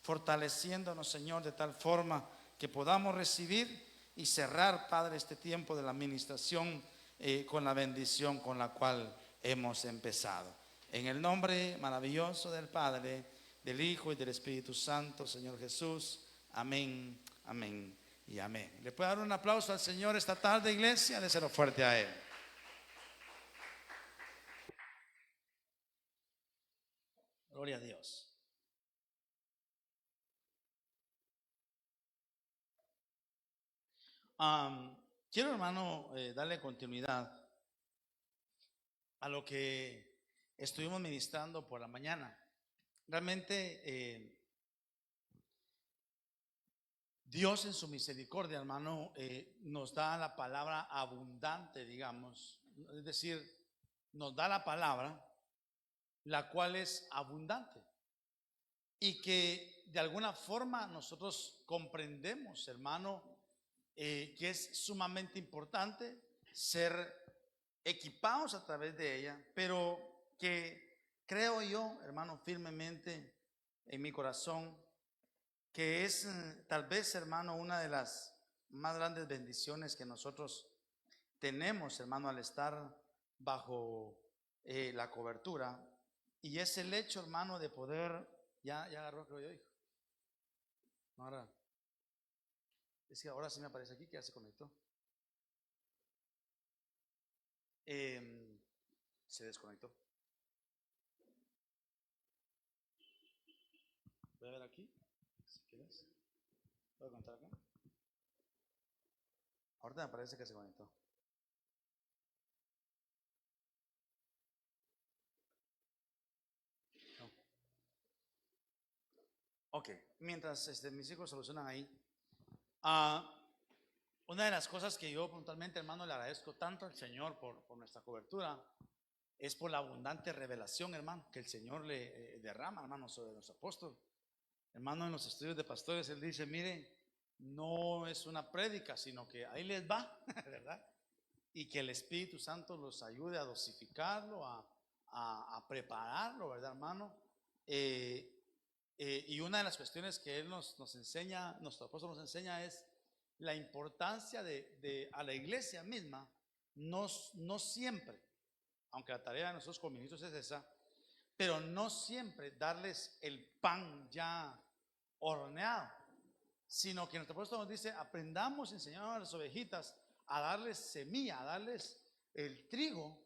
fortaleciéndonos, Señor, de tal forma que podamos recibir y cerrar, Padre, este tiempo de la administración con la bendición con la cual hemos empezado. En el nombre maravilloso del Padre, del Hijo y del Espíritu Santo, Señor Jesús. Amén, amén y amén. ¿Le puede dar un aplauso al Señor esta tarde, iglesia? Déselo fuerte a Él. Gloria a Dios. Quiero, hermano, darle continuidad a lo que estuvimos ministrando por la mañana. Realmente Dios en su misericordia, hermano, nos da la palabra abundante, digamos. Es decir, nos da la palabra, la cual es abundante. Y que de alguna forma nosotros comprendemos, hermano, que es sumamente importante ser equipados a través de ella, pero que creo yo, hermano, firmemente en mi corazón, que es tal vez, hermano, una de las más grandes bendiciones que nosotros tenemos, hermano, al estar bajo la cobertura, y es el hecho, hermano, de poder, ya agarró, creo yo, hijo. No, ahora, es que ahora sí me aparece aquí que ya se conectó. Se desconectó. Voy a ver aquí, si quieres. ¿Puedo contar acá? Ahorita me parece que se conectó. No. Ok, mientras mis hijos solucionan ahí. Una de las cosas que yo puntualmente, hermano, le agradezco tanto al Señor por nuestra cobertura es por la abundante revelación, hermano, que el Señor le derrama, hermano, sobre nuestro apóstol. Hermano, en los estudios de pastores, él dice, miren, no es una prédica, sino que ahí les va, ¿verdad? Y que el Espíritu Santo los ayude a dosificarlo, a prepararlo, ¿verdad, hermano? Y una de las cuestiones que él nos enseña, nuestro apóstol nos enseña, es la importancia de a la iglesia misma, no siempre, aunque la tarea de nosotros como ministros es esa, pero no siempre darles el pan ya horneado, sino que nuestro apóstol nos dice, aprendamos, enseñando a las ovejitas a darles semilla, a darles el trigo,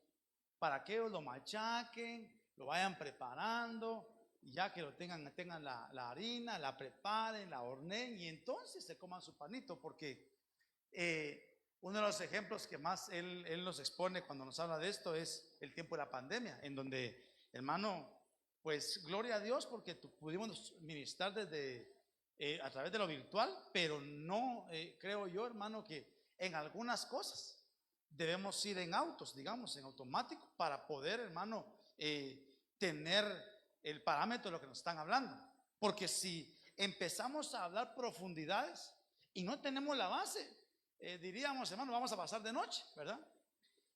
para que ellos lo machaquen, lo vayan preparando, y ya que lo tengan la harina, la preparen, la horneen, y entonces se coman su panito, porque uno de los ejemplos que más él nos expone cuando nos habla de esto es el tiempo de la pandemia, en donde, hermano, pues gloria a Dios porque pudimos ministrar desde a través de lo virtual, pero no creo yo, hermano, que en algunas cosas debemos ir en autos, digamos, en automático, para poder, hermano, tener el parámetro de lo que nos están hablando. Porque si empezamos a hablar profundidades y no tenemos la base, diríamos, hermano, vamos a pasar de noche, ¿verdad?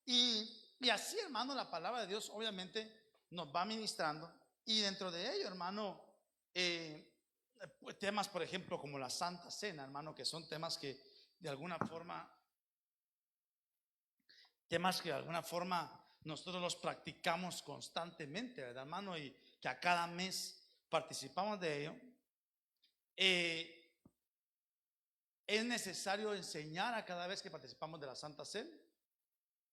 Y así, hermano, la palabra de Dios obviamente nos va ministrando, y dentro de ello, hermano, temas, por ejemplo, como la Santa Cena, hermano, que son temas que de alguna forma nosotros los practicamos constantemente, ¿verdad, hermano? Y que a cada mes participamos de ello. Es necesario enseñar a cada vez que participamos de la Santa Cena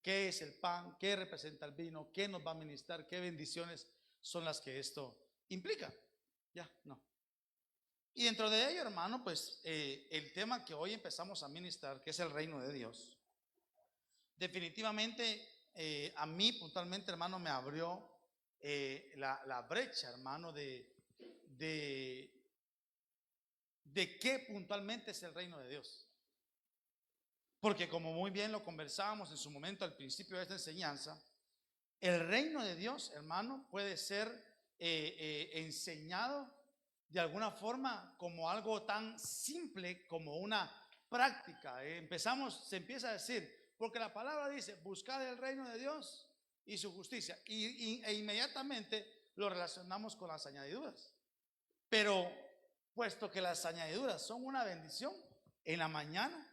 qué es el pan, qué representa el vino, qué nos va a ministrar, qué bendiciones son las que esto implica. Ya, no. Y dentro de ello, hermano, pues el tema que hoy empezamos a ministrar, que es el reino de Dios, definitivamente a mí puntualmente, hermano, me abrió la brecha, hermano, de qué puntualmente es el reino de Dios. Porque como muy bien lo conversábamos en su momento al principio de esta enseñanza, el reino de Dios, hermano, puede ser enseñado de alguna forma como algo tan simple como una práctica. Se empieza a decir, porque la palabra dice, buscad el reino de Dios y su justicia, e inmediatamente lo relacionamos con las añadiduras. Pero puesto que las añadiduras son una bendición, en la mañana,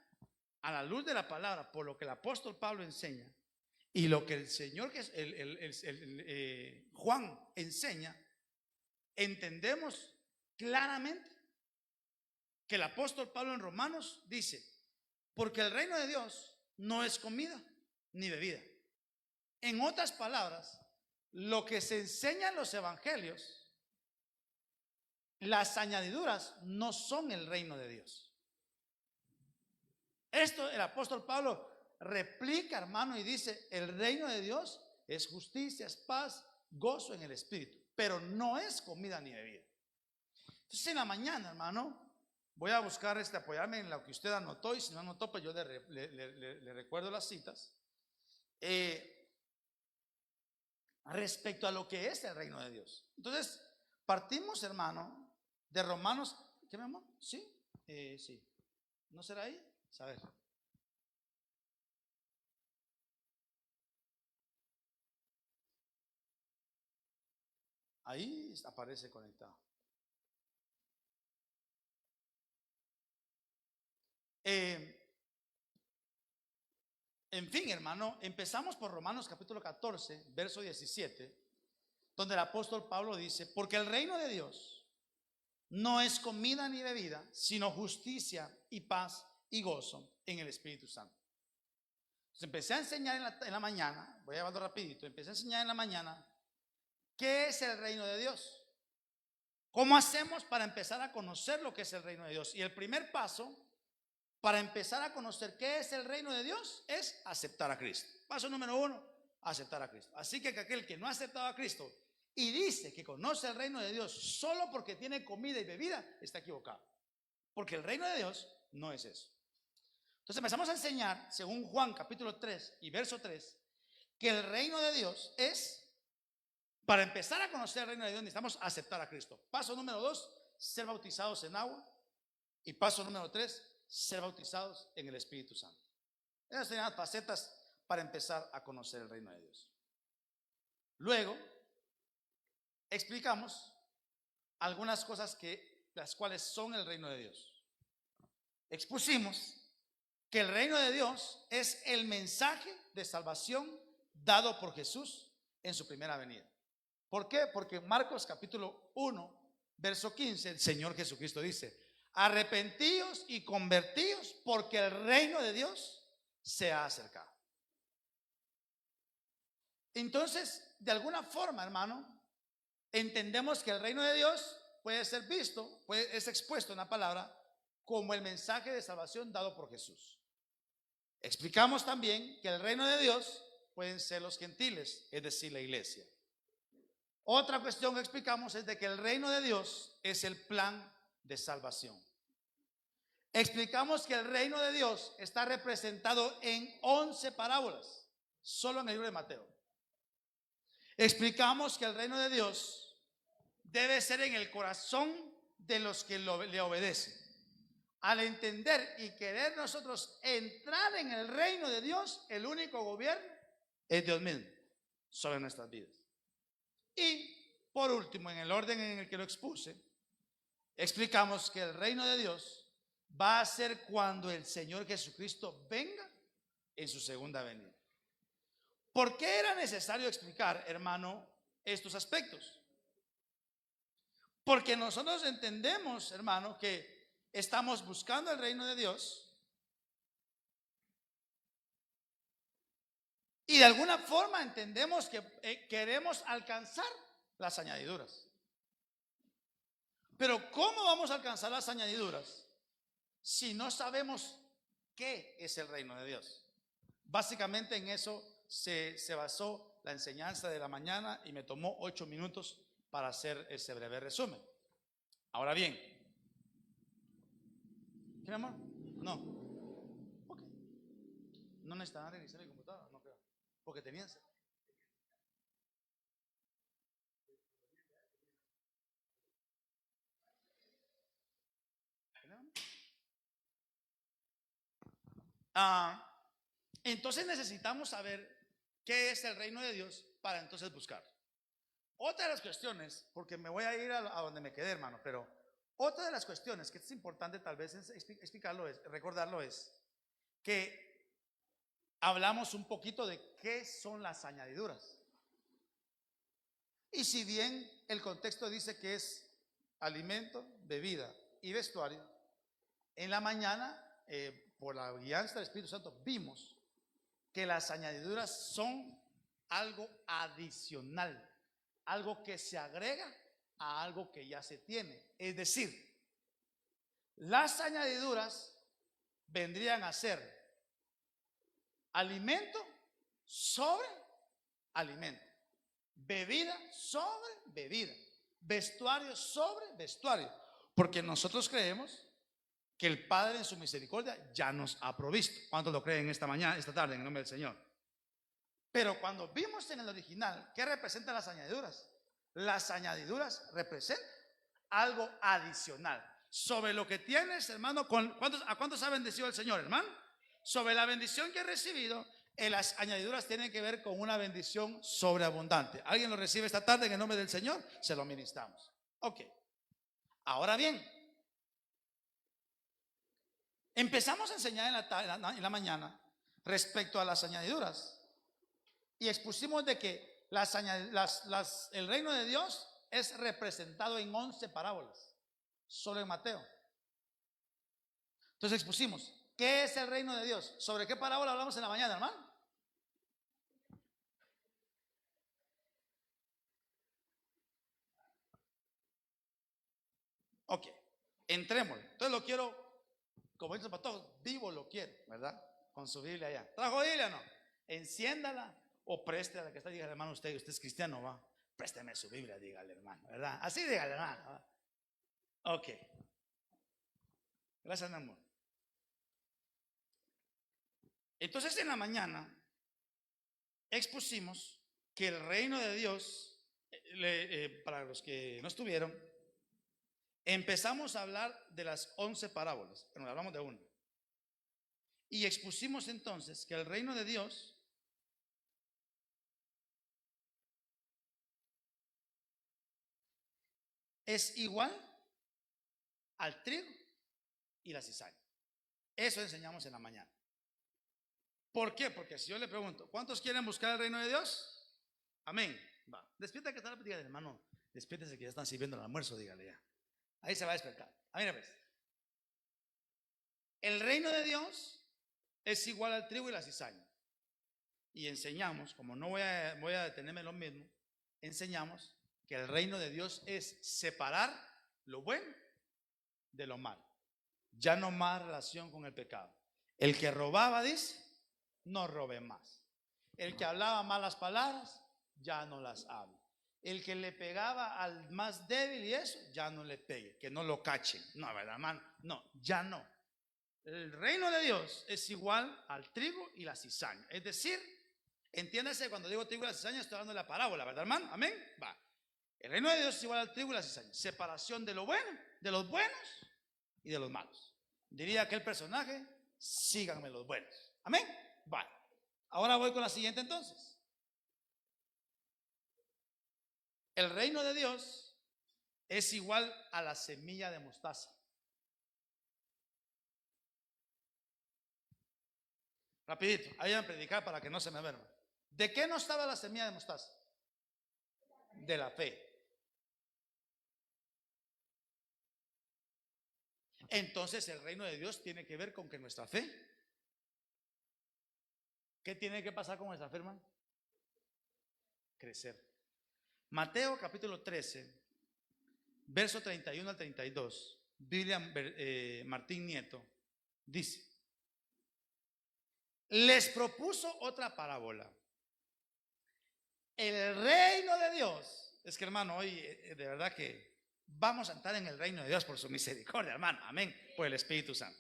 a la luz de la palabra, por lo que el apóstol Pablo enseña y lo que el Señor, Juan enseña, entendemos claramente que el apóstol Pablo en Romanos dice: porque el reino de Dios no es comida ni bebida. En otras palabras, lo que se enseña en los evangelios, las añadiduras no son el reino de Dios. Esto el apóstol Pablo replica, hermano, y dice: el reino de Dios es justicia, es paz, gozo en el Espíritu, pero no es comida ni bebida. Entonces en la mañana, hermano, voy a buscar apoyarme en lo que usted anotó, y si no anotó, pues yo le recuerdo las citas. Respecto a lo que es el reino de Dios. Entonces, partimos, hermano, de Romanos. ¿Qué, mi amor? ¿Sí? Sí. ¿No será ahí? A ver. Ahí aparece conectado. En fin, hermano, empezamos por Romanos capítulo 14, verso 17, donde el apóstol Pablo dice: porque el reino de Dios no es comida ni bebida, sino justicia y paz y gozo en el Espíritu Santo. Entonces empecé a enseñar en la mañana, voy llevando rapidito, empecé a enseñar en la mañana qué es el reino de Dios. ¿Cómo hacemos para empezar a conocer lo que es el reino de Dios? Y el primer paso para empezar a conocer qué es el reino de Dios es aceptar a Cristo. Paso número 1, aceptar a Cristo. Así que aquel que no ha aceptado a Cristo y dice que conoce el reino de Dios solo porque tiene comida y bebida, está equivocado. Porque el reino de Dios no es eso. Entonces empezamos a enseñar, según Juan capítulo 3 y verso 3, que el reino de Dios es, para empezar a conocer el reino de Dios, necesitamos aceptar a Cristo. Paso número 2, ser bautizados en agua. Y paso número 3, ser bautizados en el Espíritu Santo. Esas serían las facetas para empezar a conocer el reino de Dios. Luego, explicamos algunas cosas las cuales son el reino de Dios. Expusimos que el reino de Dios es el mensaje de salvación dado por Jesús en su primera venida. ¿Por qué? Porque Marcos capítulo 1, verso 15, el Señor Jesucristo dice: arrepentíos y convertíos, porque el reino de Dios se ha acercado. Entonces, de alguna forma, hermano, entendemos que el reino de Dios puede ser visto, es expuesto en la palabra como el mensaje de salvación dado por Jesús. Explicamos también que el reino de Dios pueden ser los gentiles, es decir, la iglesia. Otra cuestión que explicamos es de que el reino de Dios es el plan de salvación. Explicamos que el reino de Dios está representado en 11 parábolas, solo en el libro de Mateo. Explicamos que el reino de Dios debe ser en el corazón de los que le obedecen. Al entender y querer nosotros entrar en el reino de Dios, el único gobierno es Dios mismo sobre nuestras vidas. Y por último, en el orden en el que lo expuse, explicamos que el reino de Dios va a ser cuando el Señor Jesucristo venga en su segunda venida. ¿Por qué era necesario explicar, hermano, estos aspectos? Porque nosotros entendemos, hermano, que estamos buscando el reino de Dios y de alguna forma entendemos que queremos alcanzar las añadiduras. Pero ¿cómo vamos a alcanzar las añadiduras si no sabemos qué es el reino de Dios? Básicamente en eso se basó la enseñanza de la mañana y me tomó 8 minutos para hacer ese breve resumen. Ahora bien, ¿qué, mi amor? No. Ok. No necesitaban reiniciar mi computadora, no creo. Porque tenían. Entonces necesitamos saber qué es el reino de Dios para entonces buscar. Otra de las cuestiones, porque me voy a ir a donde me quedé, hermano, pero Otra de las cuestiones que es importante tal vez explicarlo recordarlo es que hablamos un poquito de qué son las añadiduras. Y si bien el contexto dice que es alimento, bebida y vestuario, en la mañana, por la guianza del Espíritu Santo, vimos que las añadiduras son algo adicional, algo que se agrega a algo que ya se tiene. Es decir, las añadiduras vendrían a ser alimento sobre alimento, bebida sobre bebida, vestuario sobre vestuario, porque nosotros creemos que el Padre en su misericordia ya nos ha provisto. ¿Cuántos lo creen esta mañana, esta tarde, en el nombre del Señor? Pero cuando vimos en el original, ¿qué representan las añadiduras? Las añadiduras representan algo adicional sobre lo que tienes, hermano. ¿A cuántos ha bendecido el Señor, hermano? Sobre la bendición que he recibido, las añadiduras tienen que ver con una bendición sobreabundante. ¿Alguien lo recibe esta tarde en el nombre del Señor? Se lo ministramos. Ok. Ahora bien, empezamos a enseñar en la mañana respecto a las añadiduras y expusimos de que el reino de Dios es representado en 11 parábolas, solo en Mateo. Entonces expusimos, ¿qué es el reino de Dios? ¿Sobre qué parábola hablamos en la mañana, hermano? Ok, entremos. Entonces lo quiero, como dice el pastor, vivo lo quiero, ¿verdad? Con su Biblia allá. ¿Trajo Biblia o no? Enciéndala o préstela, que está, dígale, hermano, usted es cristiano, va. Présteme su Biblia, dígale, hermano, ¿verdad? Así dígale, hermano, ¿verdad? Ok. Gracias, mi amor. Entonces en la mañana expusimos que el reino de Dios, para los que no estuvieron, empezamos a hablar de las 11 parábolas, pero hablamos de una. Y expusimos entonces que el reino de Dios es igual al trigo y la cizaña. Eso enseñamos en la mañana. ¿Por qué? Porque si yo le pregunto, ¿cuántos quieren buscar el reino de Dios? Amén. Va. Despierta que está, dígale, hermano, despiértese que ya están sirviendo el almuerzo, dígale ya. Ahí se va a despertar. Mira pues. El reino de Dios es igual al trigo y la cizaña. Y enseñamos, como no voy a detenerme en lo mismo, enseñamos que el reino de Dios es separar lo bueno de lo malo. Ya no más relación con el pecado. El que robaba, dice, no robe más. El que hablaba malas palabras, ya no las habla. El que le pegaba al más débil y eso, ya no le pegue, que no lo cachen. No, ¿verdad, hermano? No, ya no. El reino de Dios es igual al trigo y la cizaña. Es decir, entiéndase, cuando digo trigo y la cizaña, estoy hablando de la parábola, ¿verdad, hermano? Amén. Va. El reino de Dios es igual al trigo y la cizaña. Separación de lo bueno, de los buenos y de los malos. Diría aquel personaje, síganme los buenos. Amén. Va. Ahora voy con la siguiente entonces. El reino de Dios es igual a la semilla de mostaza. Rapidito, ahí van a predicar para que no se me duerma. ¿De qué no estaba la semilla de mostaza? De la fe. Entonces el reino de Dios tiene que ver con que nuestra fe. ¿Qué tiene que pasar con nuestra fe, hermano? Crecer. Mateo capítulo 13, verso 31 al 32, William Martín Nieto dice: les propuso otra parábola. El reino de Dios, es que, hermano, hoy de verdad que vamos a entrar en el reino de Dios por su misericordia, hermano, amén, por el Espíritu Santo.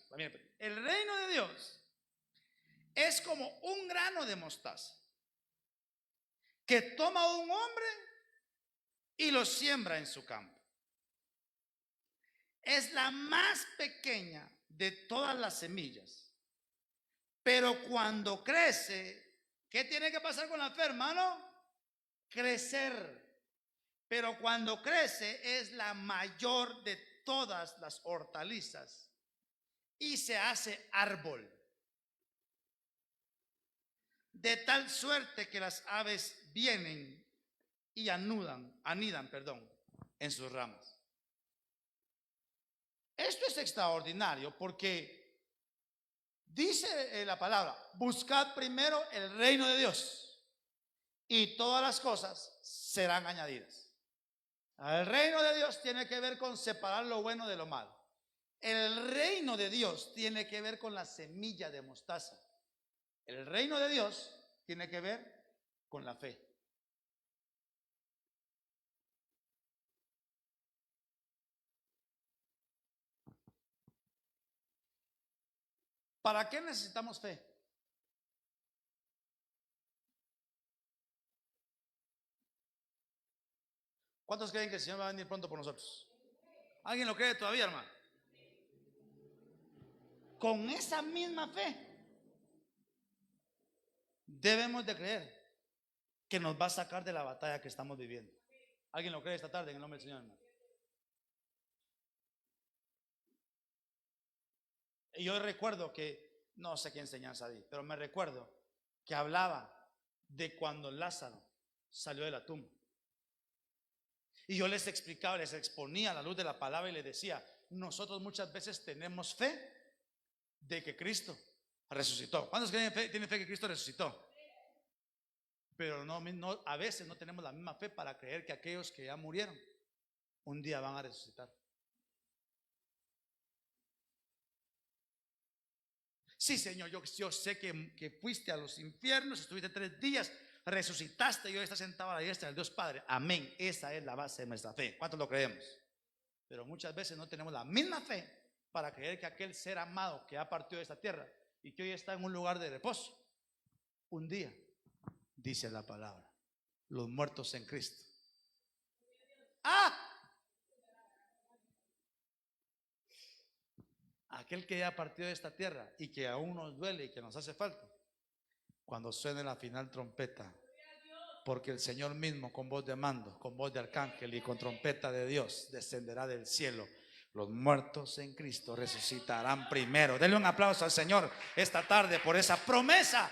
El reino de Dios es como un grano de mostaza que toma un hombre y lo siembra en su campo. Es la más pequeña de todas las semillas, pero cuando crece, ¿qué tiene que pasar con la fe, hermano? Crecer. Pero cuando crece es la mayor de todas las hortalizas y se hace árbol, de tal suerte que las aves vienen y anidan, en sus ramas. Esto es extraordinario porque dice la palabra: buscad primero el reino de Dios y todas las cosas serán añadidas. El reino de Dios tiene que ver con separar lo bueno de lo malo. El reino de Dios tiene que ver con la semilla de mostaza. El reino de Dios tiene que ver con la fe. ¿Para qué necesitamos fe? ¿Cuántos creen que el Señor va a venir pronto por nosotros? ¿Alguien lo cree todavía, hermano? Con esa misma fe debemos de creer que nos va a sacar de la batalla que estamos viviendo. ¿Alguien lo cree esta tarde en el nombre del Señor, hermano? Y yo recuerdo que, no sé qué enseñanza di, pero me recuerdo que hablaba de cuando Lázaro salió de la tumba. Y yo les explicaba, les exponía a la luz de la palabra y les decía: nosotros muchas veces tenemos fe de que Cristo resucitó. ¿Cuántos tienen fe que Cristo resucitó? Pero no, a veces no tenemos la misma fe para creer que aquellos que ya murieron un día van a resucitar. Sí, Señor, yo sé que fuiste a los infiernos, estuviste 3 días, resucitaste y hoy estás sentado a la diestra del Dios Padre. Amén. Esa es la base de nuestra fe. ¿Cuántos lo creemos? Pero muchas veces no tenemos la misma fe para creer que aquel ser amado que ha partido de esta tierra y que hoy está en un lugar de reposo, un día, dice la palabra, los muertos en Cristo. Aquel que ya ha partido de esta tierra y que aún nos duele y que nos hace falta, cuando suene la final trompeta, porque el Señor mismo con voz de mando, con voz de arcángel y con trompeta de Dios descenderá del cielo. Los muertos en Cristo resucitarán primero. Denle un aplauso al Señor esta tarde por esa promesa.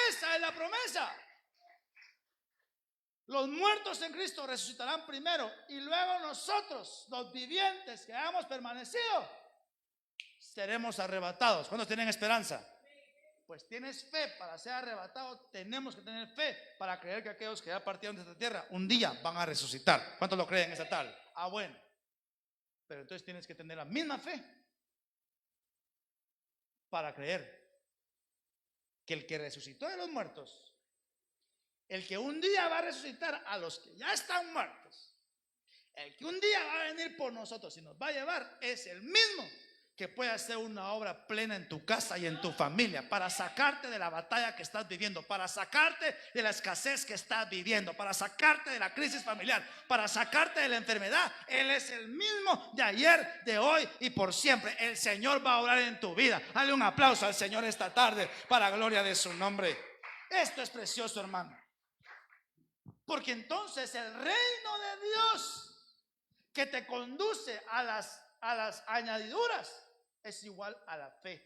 Esa es la promesa. Los muertos en Cristo resucitarán primero y luego nosotros, los vivientes que hayamos permanecido, seremos arrebatados. ¿Cuántos tienen esperanza? Pues tienes fe para ser arrebatado. Tenemos que tener fe para creer que aquellos que ya partieron de esta tierra un día van a resucitar. ¿Cuántos lo creen esta tarde? Bueno. Pero entonces tienes que tener la misma fe para creer que el que resucitó de los muertos, el que un día va a resucitar a los que ya están muertos, el que un día va a venir por nosotros y nos va a llevar, es el mismo que puede hacer una obra plena en tu casa y en tu familia, para sacarte de la batalla que estás viviendo, para sacarte de la escasez que estás viviendo, para sacarte de la crisis familiar, para sacarte de la enfermedad. Él es el mismo de ayer, de hoy y por siempre. El Señor va a obrar en tu vida. Dale un aplauso al Señor esta tarde para la gloria de su nombre. Esto es precioso, hermano, porque entonces el reino de Dios que te conduce a las añadiduras es igual a la fe,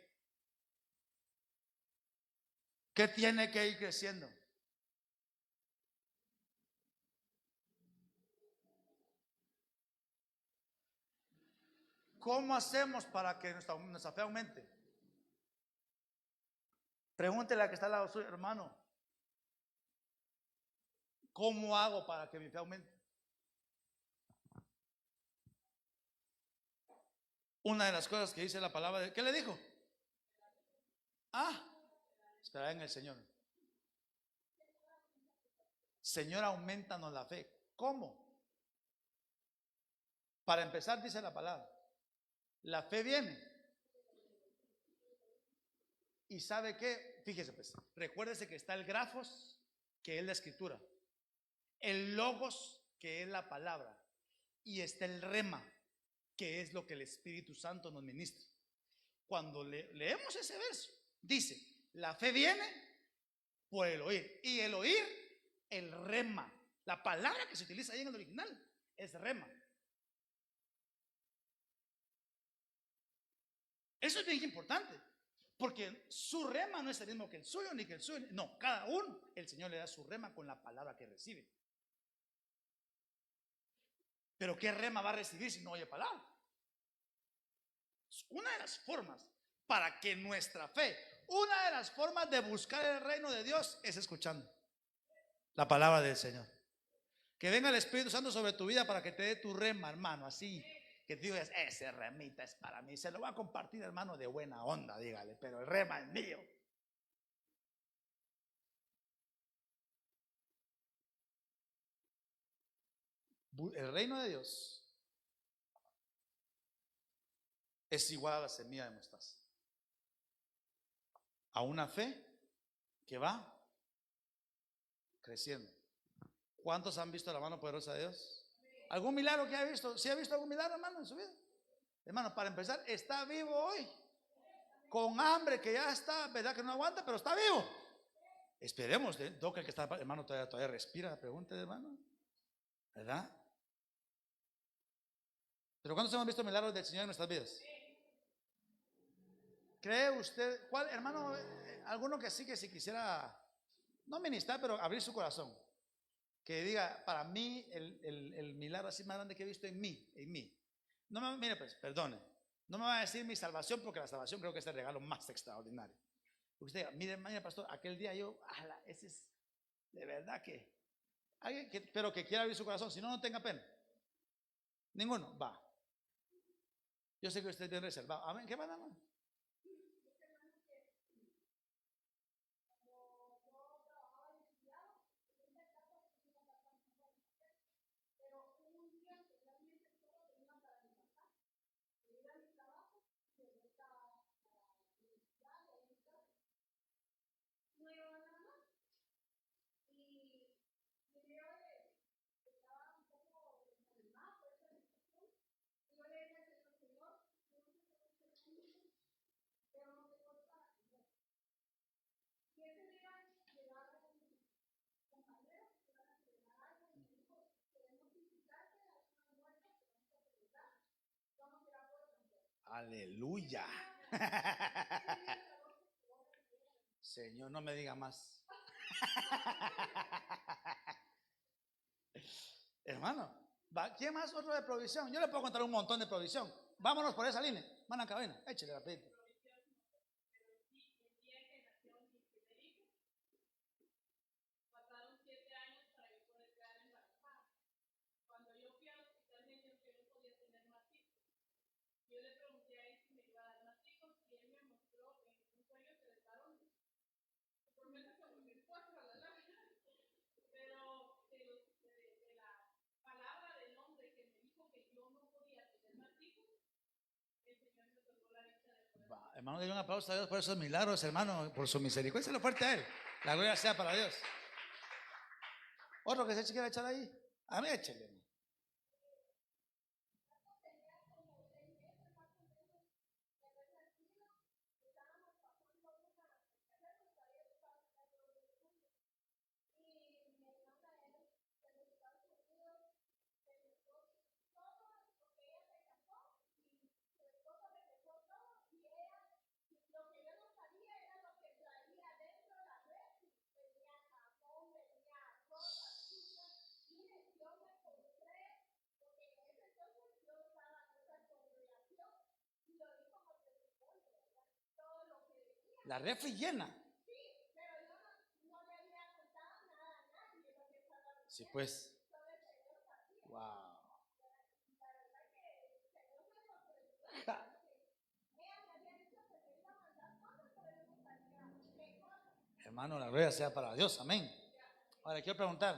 que tiene que ir creciendo. ¿Cómo hacemos para que nuestra fe aumente? Pregúntele a que está al lado suyo: hermano, ¿cómo hago para que mi fe aumente? Una de las cosas que dice la palabra, ¿qué le dijo? Esperar en el Señor. Señor, aumentanos la fe. ¿Cómo? Para empezar, dice la palabra, la fe viene. ¿Y sabe qué? Fíjese pues, recuérdese que está el grafos, que es la escritura, el logos, que es la palabra, y está el rema, que es lo que el Espíritu Santo nos ministra. Cuando leemos ese verso, dice: la fe viene por el oír, y el oír, el rema. La palabra que se utiliza ahí en el original es rema. Eso es bien importante, porque su rema no es el mismo que el suyo, ni que el suyo. No, cada uno, el Señor le da su rema con la palabra que recibe. Pero ¿qué rema va a recibir si no oye palabra? Una de las formas para que nuestra fe, una de las formas de buscar el reino de Dios es escuchando la palabra del Señor. Que venga el Espíritu Santo sobre tu vida para que te dé tu rema, hermano, así. Que te digas, ese remita es para mí. Se lo va a compartir, hermano, de buena onda, dígale, pero el rema es mío. El reino de Dios es igual a la semilla de mostaza, a una fe que va creciendo. ¿Cuántos han visto la mano poderosa de Dios? ¿Algún milagro que ha visto? ¿Sí ha visto algún milagro, hermano, en su vida? Hermano, para empezar, está vivo hoy, con hambre, que ya está, verdad que no aguanta, pero está vivo. Esperemos, toca el que está, hermano, todavía respira. Pregúntele, hermano, ¿verdad? Pero ¿cuántos hemos visto milagros del Señor en nuestras vidas? ¿Cree usted, cuál, hermano, alguno que sí quisiera, no ministrar, pero abrir su corazón? Que diga, para mí, el milagro así más grande que he visto en mí. No me, mire, pues, perdone. No me va a decir mi salvación, porque la salvación creo que es el regalo más extraordinario. Usted diga, mire, pastor, aquel día yo, ese es, de verdad que, alguien que, pero que quiera abrir su corazón, si no, no tenga pena. Ninguno, va. Yo sé que usted es bien reservado. Amén, ¿qué van a hablar? Aleluya. Señor, no me diga más. Hermano, ¿quién más otro de provisión? Yo le puedo contar un montón de provisión. Vámonos por esa línea. Van a cabina, échale rapidito. Hermano, denle un aplauso a Dios por esos milagros, hermano, por su misericordia. Se lo fuerte a Él. La gloria sea para Dios. Otro que se quiera echar ahí. A mí échele. La refri llena. Sí, pues. Wow. Hermano, la gloria sea para Dios. Amén. Ahora quiero preguntar,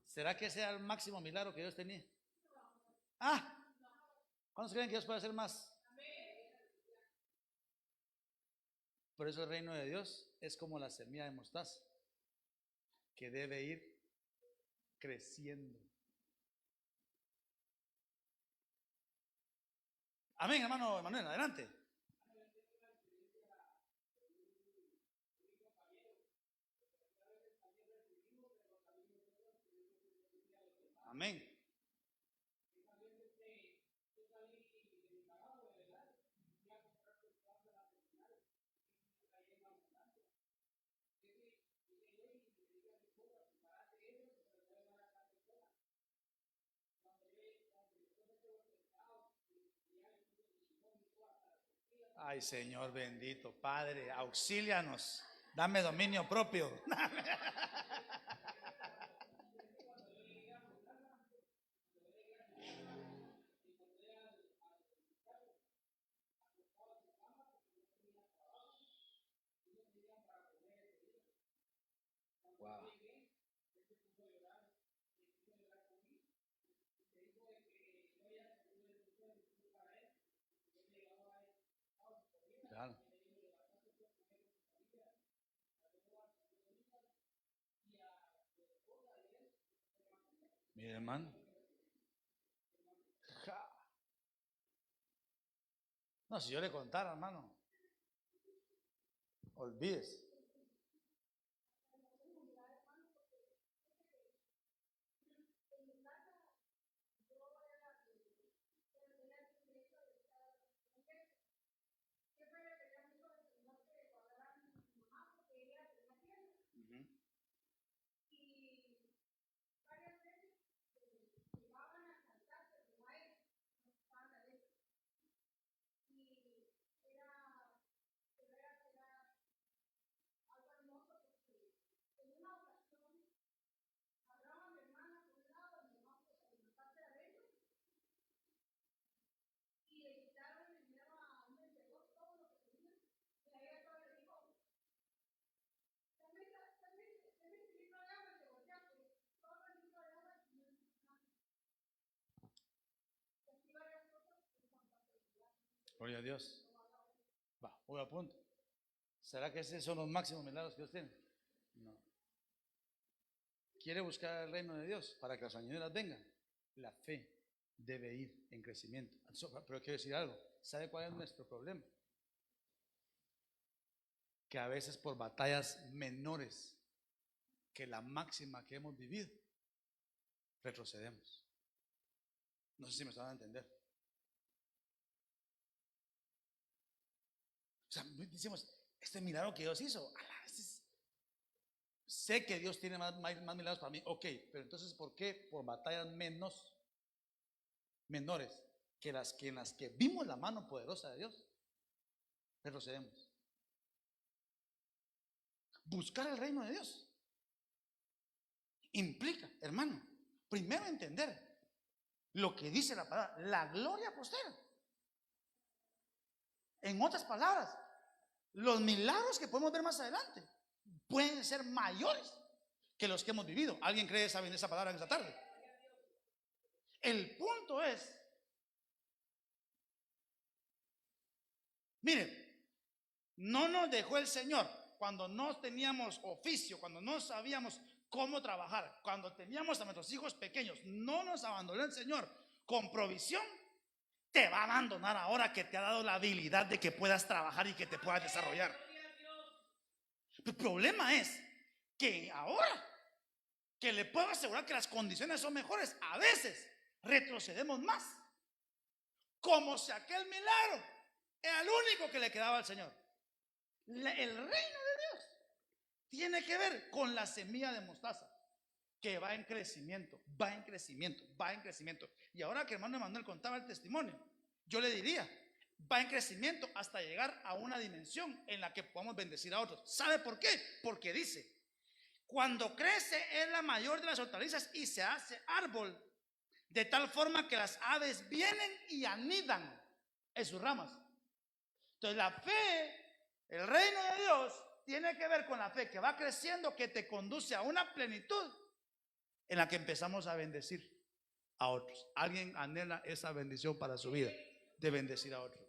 ¿será que ese era el máximo milagro que Dios tenía? ¿Cuántos creen que Dios puede hacer más? Por eso el reino de Dios es como la semilla de mostaza, que debe ir creciendo. Amén, hermano Manuel, adelante. Amén. Ay, Señor bendito, Padre, auxílianos. Dame dominio propio. Wow. Claro. Mire, hermano. Ja. No, si yo le contara, hermano, olvídese. Ujú. Gloria a Dios. Va, voy a punto. ¿Será que esos son los máximos milagros que Dios tiene? No. ¿Quiere buscar el reino de Dios para que las añadiduras vengan? La fe debe ir en crecimiento. Pero quiero decir algo. ¿Sabe cuál es nuestro problema? Que a veces por batallas menores que la máxima que hemos vivido, retrocedemos. No sé si me están a entender. O sea, decimos, este milagro que Dios hizo, sé que Dios tiene más milagros para mí, ok, pero entonces ¿por qué por batallas menores que en las que vimos la mano poderosa de Dios, retrocedemos? Buscar el reino de Dios implica, hermano, primero entender lo que dice la palabra, la gloria postera. En otras palabras, los milagros que podemos ver más adelante pueden ser mayores que los que hemos vivido. ¿Alguien cree esa palabra en esta tarde? El punto es, miren, no nos dejó el Señor cuando no teníamos oficio, cuando no sabíamos cómo trabajar, cuando teníamos a nuestros hijos pequeños. No nos abandonó el Señor con provisión. Te va a abandonar ahora que te ha dado la habilidad de que puedas trabajar y que te puedas desarrollar. El problema es que ahora que le puedo asegurar que las condiciones son mejores, a veces retrocedemos más, como si aquel milagro era el único que le quedaba al Señor. El reino de Dios tiene que ver con la semilla de mostaza, que va en crecimiento, va en crecimiento, va en crecimiento. Y ahora que hermano Emanuel contaba el testimonio, yo le diría, va en crecimiento hasta llegar a una dimensión en la que podamos bendecir a otros. ¿Sabe por qué? Porque dice, cuando crece es la mayor de las hortalizas y se hace árbol, de tal forma que las aves vienen y anidan en sus ramas. Entonces la fe, el reino de Dios, tiene que ver con la fe que va creciendo, que te conduce a una plenitud en la que empezamos a bendecir a otros. ¿Alguien anhela esa bendición para su vida? De bendecir a otros.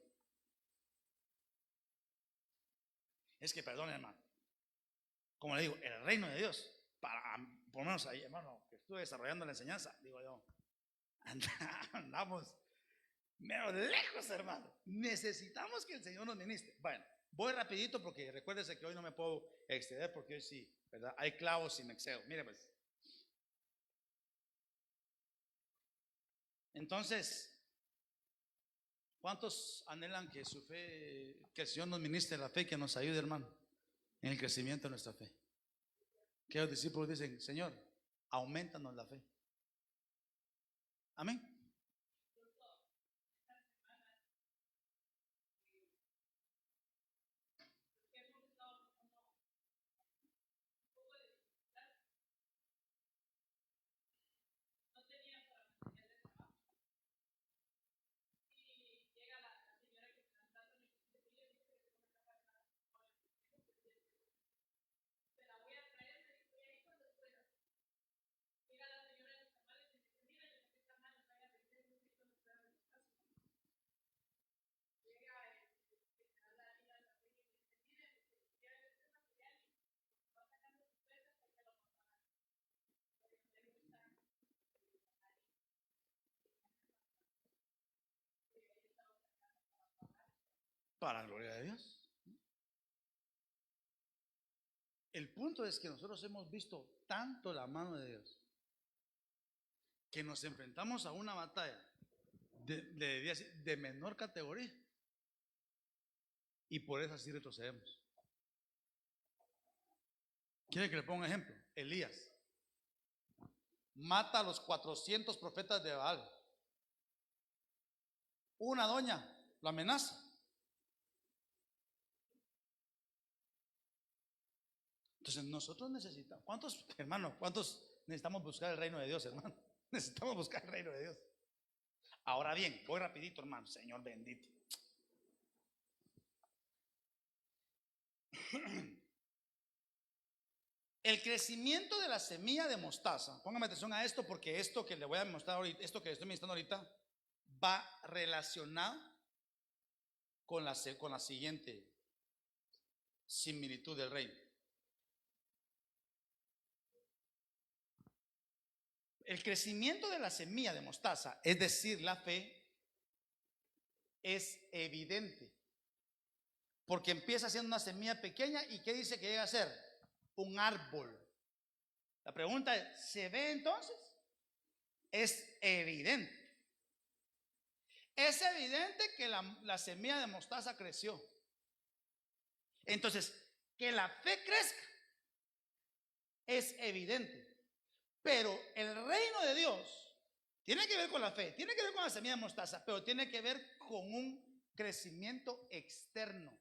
Es que, perdón, hermano, como le digo, el reino de Dios, por lo menos ahí, hermano, que estuve desarrollando la enseñanza, digo yo, andamos medio lejos, hermano. Necesitamos que el Señor nos ministre. Bueno, voy rapidito porque recuérdese que hoy no me puedo exceder porque hoy sí, ¿verdad? Hay clavos y me excedo. Mire pues. Entonces, ¿cuántos anhelan que su fe, que el Señor nos ministre la fe, que nos ayude, hermano, en el crecimiento de nuestra fe? Que los discípulos dicen, Señor, aumentanos la fe. Amén. para la gloria de Dios. El punto es que nosotros hemos visto tanto la mano de Dios que nos enfrentamos a una batalla de menor categoría y por eso así retrocedemos. ¿Quiere que le ponga un ejemplo? Elías mata a los 400 profetas de Baal. Una doña lo amenaza. Entonces nosotros necesitamos, ¿cuántos, hermano, cuántos necesitamos buscar el reino de Dios, hermano? Necesitamos buscar el reino de Dios. Ahora bien, voy rapidito, hermano. Señor bendito. El crecimiento de la semilla de mostaza, póngame atención a esto, porque esto que le voy a mostrar ahorita, esto que le estoy mostrando ahorita, va relacionado con la siguiente similitud del reino. El crecimiento de la semilla de mostaza, es decir, la fe, es evidente, porque empieza siendo una semilla pequeña y ¿qué dice que llega a ser? Un árbol. La pregunta es, ¿se ve entonces? Es evidente. Es evidente que la semilla de mostaza creció. Entonces, que la fe crezca es evidente. Pero el reino de Dios tiene que ver con la fe, tiene que ver con la semilla de mostaza, pero tiene que ver con un crecimiento externo.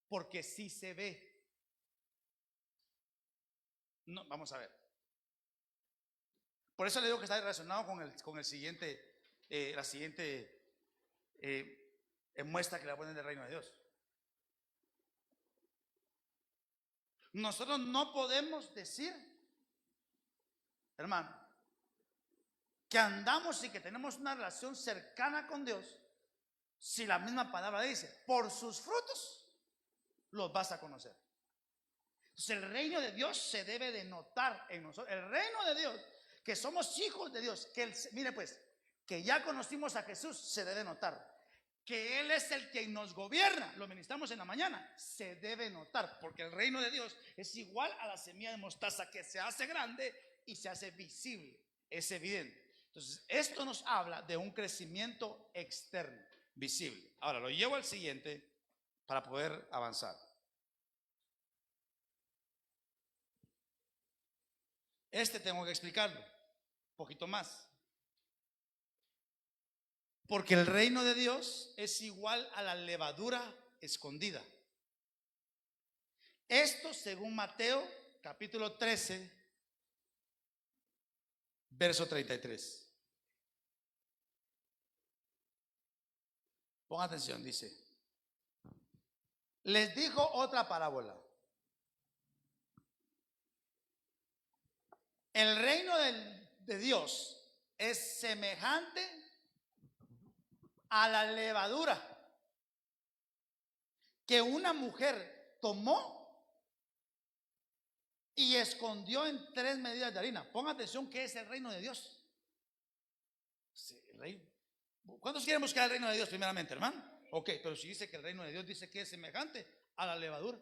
Porque sí se ve. No, vamos a ver. Por eso le digo que está relacionado con el siguiente, la siguiente muestra que le voy a poner del reino de Dios. Nosotros no podemos decir, hermano, que andamos y que tenemos una relación cercana con Dios si la misma palabra dice, por sus frutos los vas a conocer. Entonces el reino de Dios se debe de notar en nosotros. El reino de Dios, que somos hijos de Dios, mire pues, que ya conocimos a Jesús, se debe notar. Que Él es el que nos gobierna, lo ministramos en la mañana, se debe notar, porque el reino de Dios es igual a la semilla de mostaza que se hace grande y se hace visible, es evidente. Entonces esto nos habla de un crecimiento externo, visible. Ahora lo llevo al siguiente para poder avanzar. Este tengo que explicarlo un poquito más. Porque el reino de Dios es igual a la levadura escondida. Esto según Mateo capítulo 13, verso 33. Ponga atención, dice. Les dijo otra parábola. El reino de Dios es semejante a la levadura que una mujer tomó y escondió en 3 medidas de harina. Ponga atención que es el reino de Dios. ¿Cuántos quieren buscar el reino de Dios primeramente, hermano? Ok, pero si dice que el reino de Dios dice que es semejante a la levadura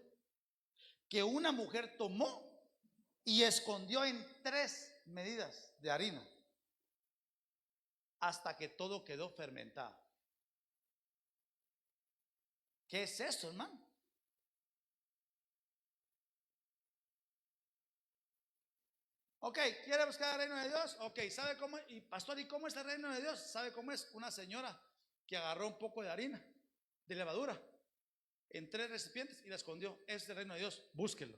que una mujer tomó y escondió en 3 medidas de harina hasta que todo quedó fermentado. ¿Qué es eso, hermano? Ok, ¿quiere buscar el reino de Dios? Ok, ¿sabe cómo? Y pastor, ¿y cómo es el reino de Dios? ¿Sabe cómo es? Una señora que agarró un poco de harina, de levadura, en 3 recipientes y la escondió. Es el reino de Dios, búsquelo.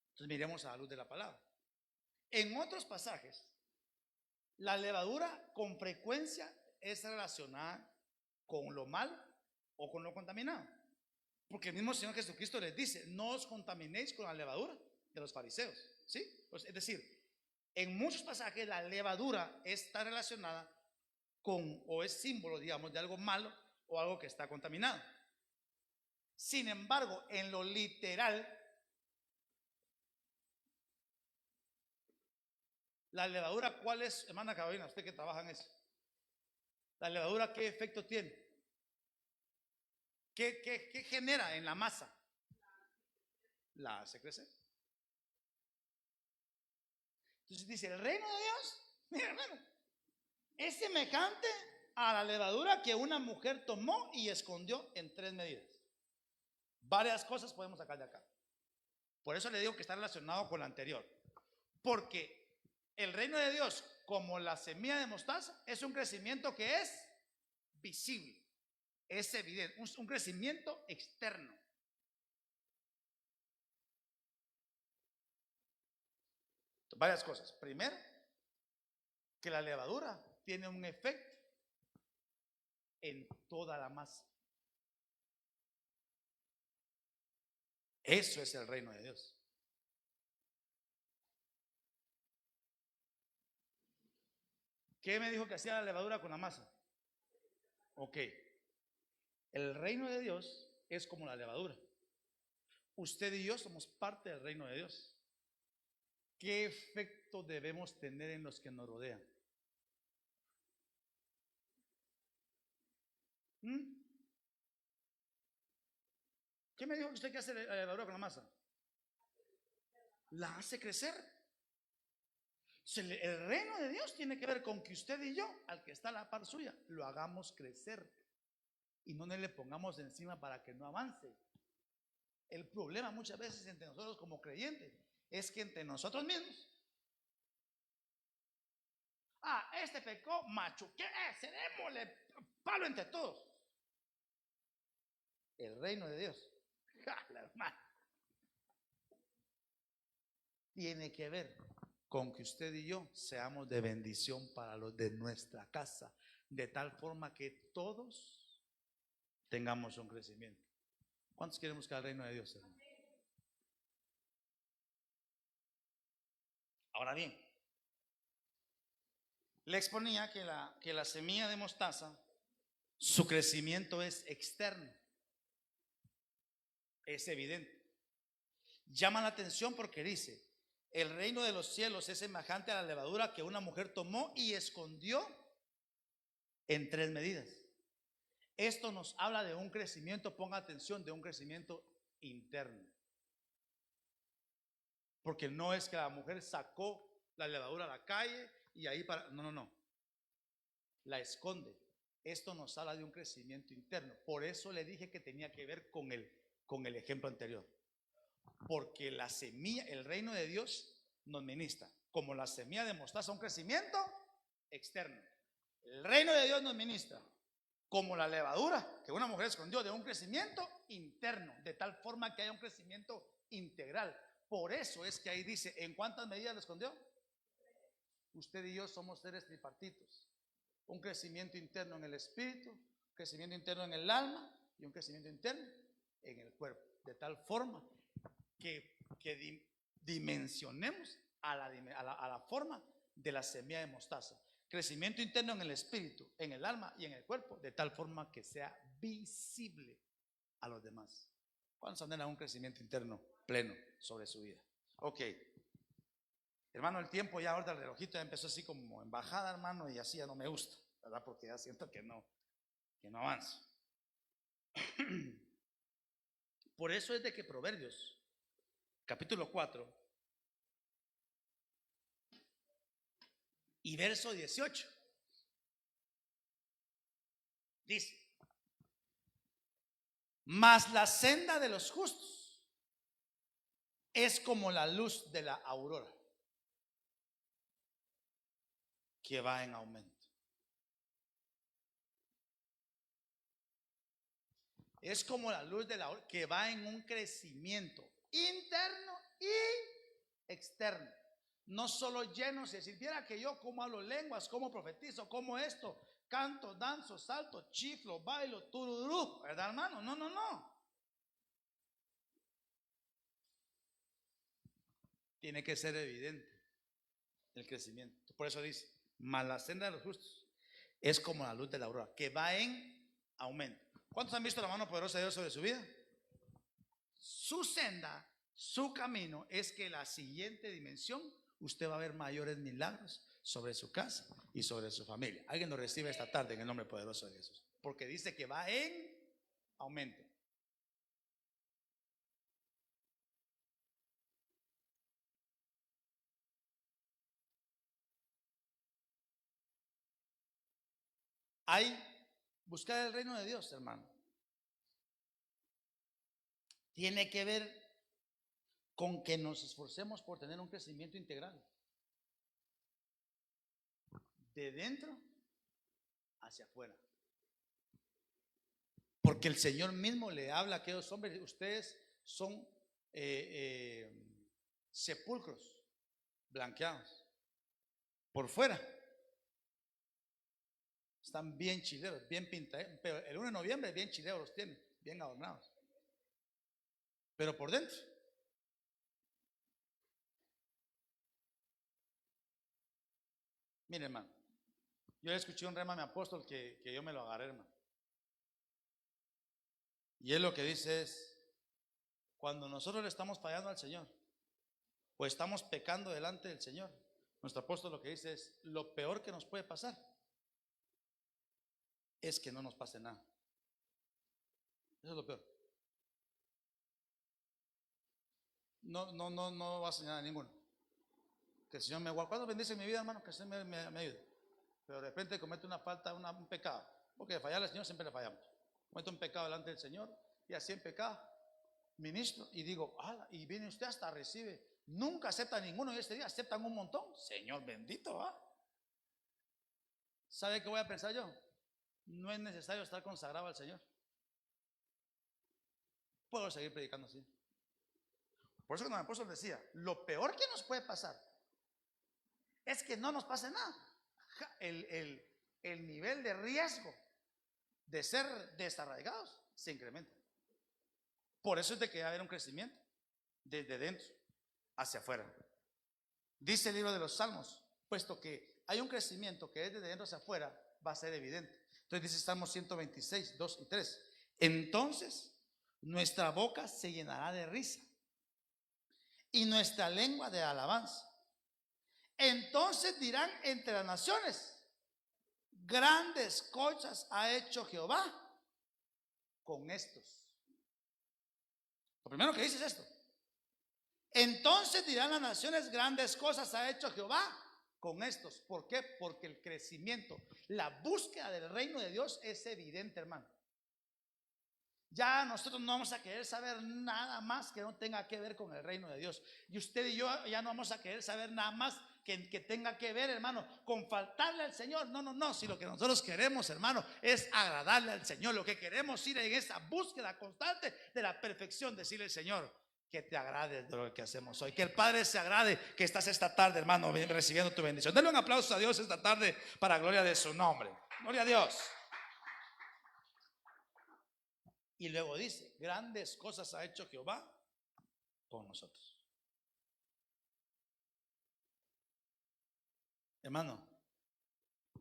Entonces miremos a la luz de la palabra. En otros pasajes, la levadura con frecuencia es relacionada con lo mal o con lo contaminado. Porque el mismo Señor Jesucristo les dice, no os contaminéis con la levadura de los fariseos. ¿Sí? Pues, es decir, en muchos pasajes la levadura está relacionada con, o es símbolo, digamos, de algo malo o algo que está contaminado. Sin embargo, en lo literal, la levadura, ¿cuál es, hermana Carolina? Usted que trabaja en eso. La levadura, ¿qué efecto tiene? ¿Qué genera en la masa? La hace crecer. Entonces dice, el reino de Dios, mira hermano, es semejante a la levadura que una mujer tomó y escondió en 3 medidas. Varias cosas podemos sacar de acá. Por eso le digo que está relacionado con la anterior. Porque el reino de Dios, como la semilla de mostaza, es un crecimiento que es visible, es evidente, un crecimiento externo. Varias cosas. Primero, que la levadura tiene un efecto en toda la masa. Eso es el reino de Dios. ¿Qué me dijo que hacía la levadura con la masa? Ok. El reino de Dios es como la levadura. Usted y yo somos parte del reino de Dios. ¿Qué efecto debemos tener en los que nos rodean? ¿Qué me dijo que usted que hace la levadura con la masa? La hace crecer. El reino de Dios tiene que ver con que usted y yo, al que está a la par suya, lo hagamos crecer y no le pongamos encima para que no avance. El problema muchas veces entre nosotros como creyentes es que entre nosotros mismos, este pecó, machuqué, se démosle palo entre todos. El reino de Dios, la hermana, tiene que ver con que usted y yo seamos de bendición para los de nuestra casa, de tal forma que todos tengamos un crecimiento. ¿Cuántos quieren buscar el reino de Dios, hermano? Ahora bien, le exponía que la semilla de mostaza, su crecimiento es externo, es evidente. Llama la atención porque dice, el reino de los cielos es semejante a la levadura que una mujer tomó y escondió en 3 medidas. Esto nos habla de un crecimiento, ponga atención, de un crecimiento interno. Porque no es que la mujer sacó la levadura a la calle y ahí para... No. La esconde. Esto nos habla de un crecimiento interno. Por eso le dije que tenía que ver con el ejemplo anterior. Porque la semilla, el reino de Dios nos ministra. Como la semilla de mostaza, un crecimiento externo. El reino de Dios nos ministra como la levadura que una mujer escondió, de un crecimiento interno, de tal forma que haya un crecimiento integral. Por eso es que ahí dice, ¿en cuántas medidas lo escondió? Usted y yo somos seres tripartitos. Un crecimiento interno en el espíritu, un crecimiento interno en el alma y un crecimiento interno en el cuerpo. De tal forma que dimensionemos a la forma de la semilla de mostaza. Crecimiento interno en el espíritu, en el alma y en el cuerpo, de tal forma que sea visible a los demás. ¿Cuántos anhelan un crecimiento interno pleno sobre su vida? Ok. Hermano, el tiempo ya ahorita el relojito ya empezó así como en bajada, hermano, y así ya no me gusta, ¿verdad? Porque ya siento que no avanzo. Por eso es de que Proverbios, capítulo 4 y verso 18, dice, mas la senda de los justos es como la luz de la aurora, que va en aumento. Es como la luz de la aurora, que va en un crecimiento interno y externo. No solo lleno, si viera que yo como hablo lenguas, como profetizo, como esto, canto, danzo, salto, chiflo, bailo, tururú, ¿verdad, hermano? No. Tiene que ser evidente el crecimiento. Por eso dice, mas la senda de los justos es como la luz de la aurora, que va en aumento. ¿Cuántos han visto la mano poderosa de Dios sobre su vida? Su senda, su camino es que la siguiente dimensión usted va a ver mayores milagros sobre su casa y sobre su familia. Alguien lo recibe esta tarde en el nombre poderoso de Jesús, porque dice que va en aumento. Hay buscar el reino de Dios, hermano. Tiene que ver con que nos esforcemos por tener un crecimiento integral. De dentro hacia afuera. Porque el Señor mismo le habla a aquellos hombres: ustedes son sepulcros blanqueados por fuera. Están bien chileros, bien pintados. Pero el 1 de noviembre bien chileros los tienen, bien adornados. Pero por dentro. Mire, hermano, yo le escuché un rema a mi apóstol que yo me lo agarré, hermano. Y él lo que dice es: cuando nosotros le estamos fallando al Señor, o estamos pecando delante del Señor, nuestro apóstol lo que dice es: lo peor que nos puede pasar es que no nos pase nada. Eso es lo peor. No va a señalar a ninguno. Que el Señor me guarde. ¿Cuándo bendice mi vida, hermano? Que el Señor me ayude. Pero de repente comete una falta, un pecado. Porque fallar al Señor siempre le fallamos. Cometo un pecado delante del Señor y así en pecado ministro y digo: ala, y viene usted hasta recibe. Nunca acepta ninguno y este día aceptan un montón. Señor bendito, ¿ah? ¿Sabe qué voy a pensar yo? No es necesario estar consagrado al Señor. Puedo seguir predicando así. Por eso cuando mi apóstol decía: lo peor que nos puede pasar es que no nos pase nada. El nivel de riesgo de ser desarraigados se incrementa. Por eso es de que va a haber un crecimiento desde dentro hacia afuera. Dice el libro de los Salmos: puesto que hay un crecimiento que es desde dentro hacia afuera, va a ser evidente. Entonces dice Salmos 126, 2 y 3: entonces nuestra boca se llenará de risa y nuestra lengua de alabanza. Entonces dirán entre las naciones: grandes cosas ha hecho Jehová con estos. Lo primero que dice es esto: entonces dirán las naciones: grandes cosas ha hecho Jehová con estos. ¿Por qué? Porque el crecimiento, la búsqueda del reino de Dios es evidente, hermano. Ya nosotros no vamos a querer saber nada más que no tenga que ver con el reino de Dios. Y usted y yo ya no vamos a querer saber nada más que tenga que ver, hermano, con faltarle al Señor. No. Si lo que nosotros queremos, hermano, es agradarle al Señor. Lo que queremos ir en esa búsqueda constante de la perfección. Decirle al Señor: que te agrade de lo que hacemos hoy. Que el Padre se agrade que estás esta tarde, hermano, recibiendo tu bendición. Dale un aplauso a Dios esta tarde para gloria de su nombre. Gloria a Dios. Y luego dice: grandes cosas ha hecho Jehová con nosotros. Hermano,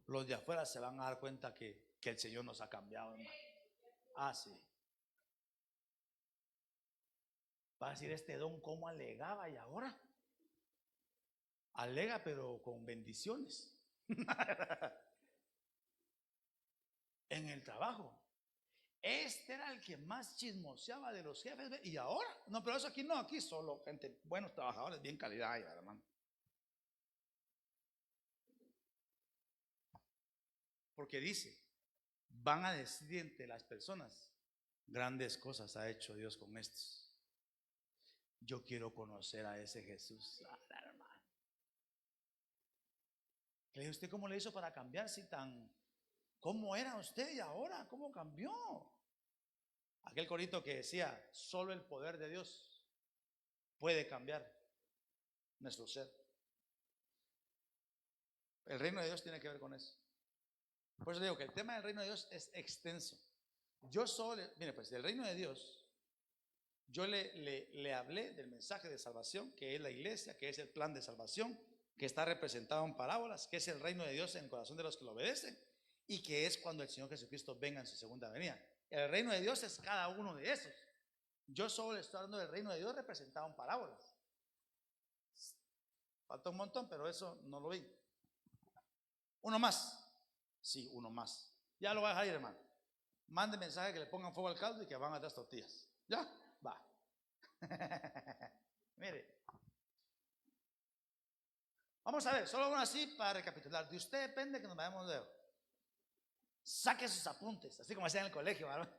los de afuera se van a dar cuenta que el Señor nos ha cambiado, hermano. Ah, sí. Va a decir: este don cómo alegaba y ahora alega pero con bendiciones. En el trabajo, este era el que más chismoseaba de los jefes. Y ahora, no, pero eso aquí no, aquí solo gente, buenos trabajadores, bien calidad, hermano. Porque dice: van a decir entre las personas: grandes cosas ha hecho Dios con estos. Yo quiero conocer a ese Jesús. Hermano, le dije: ¿usted cómo le hizo para cambiar? Si tan, ¿cómo era usted y ahora cómo cambió? Aquel corito que decía: solo el poder de Dios puede cambiar nuestro ser. El reino de Dios tiene que ver con eso. Por eso digo que el tema del reino de Dios es extenso. Yo solo, mire, pues del reino de Dios, yo le hablé del mensaje de salvación, que es la iglesia, que es el plan de salvación, que está representado en parábolas, que es el reino de Dios en el corazón de los que lo obedecen, y que es cuando el Señor Jesucristo venga en su segunda venida. El reino de Dios es cada uno de esos. Yo solo le estoy hablando del reino de Dios representado en parábolas. Falta un montón, pero eso no lo vi. Uno más. Sí, uno más. Ya lo voy a dejar ir, hermano. Mande mensaje que le pongan fuego al caldo y que van a las tortillas. ¿Ya? Va. Mire. Vamos a ver, solo uno así para recapitular. De usted depende que nos vayamos de ver. Saque sus apuntes, así como hacía en el colegio, ¿verdad?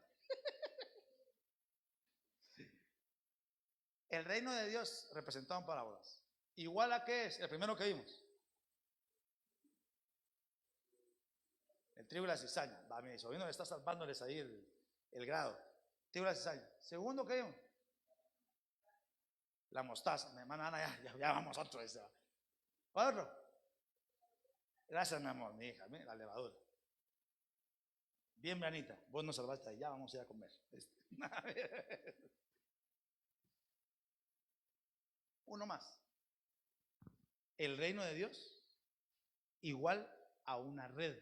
El reino de Dios representado en parábolas. ¿Igual a qué es? El primero que vimos. El trigo y la cizaña. Va, mi sobrino le está salvándoles ahí el grado. Trigo y la cizaña. Segundo que vimos. La mostaza. Mi hermana Ana, ya vamos otro. Otro. Gracias, mi amor, mi hija. La levadura. Bien, Branita, vos nos salvaste ahí. Ya vamos a ir a comer. Uno más. El reino de Dios igual a una red.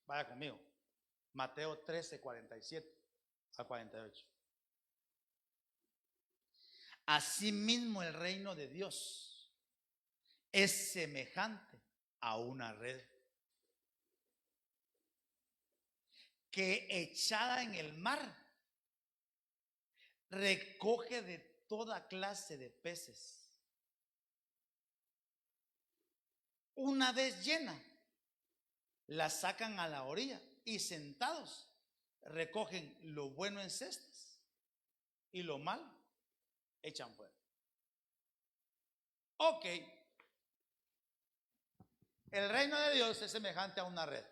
Vaya conmigo. Mateo 13, 47 a 48. Asimismo, el reino de Dios es semejante a una red que, echada en el mar, recoge de toda clase de peces. Una vez llena, la sacan a la orilla y sentados recogen lo bueno en cestas y lo malo echan fuera. Ok. El reino de Dios es semejante a una red.